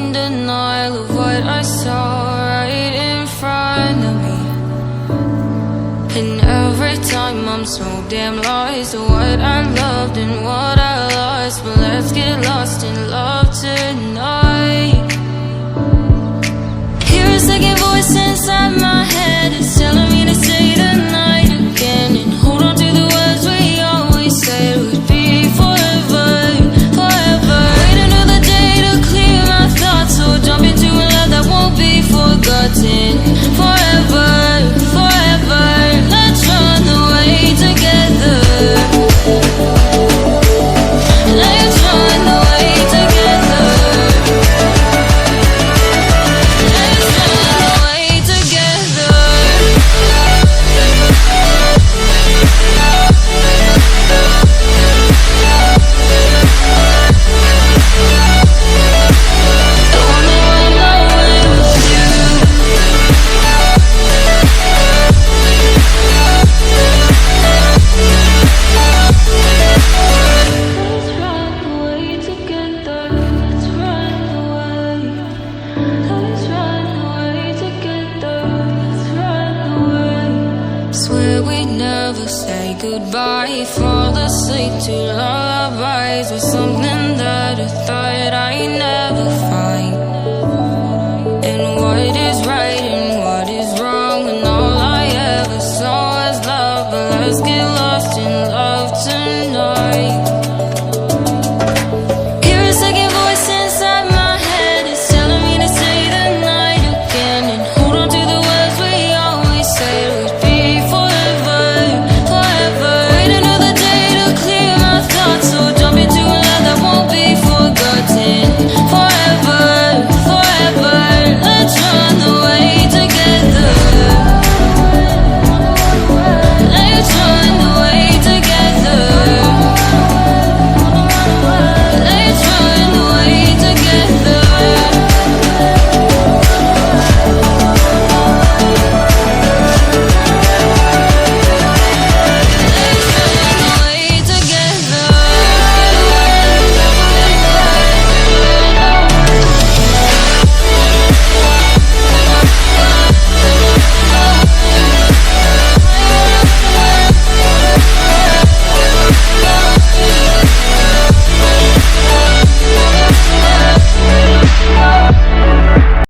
in denial of what I saw right in front of me. And every time I'm so damn lost to what I loved and what I lost. But let's get lost in love tonight. Hear a second voice inside my head, it's telling me to stay the night again and hold on to the words we always said would be forever, forever. Wait another day to clear my thoughts, so jump into a love that won't be forgotten. Forever, forever, let's run away together. Let's run away together. Let's run away together. I wanna run away with you. Let's run away together. Let's run away. Let's run away together. Let's run away. Swear we never say goodbye. Fall asleep to lullabies with something that I thought I never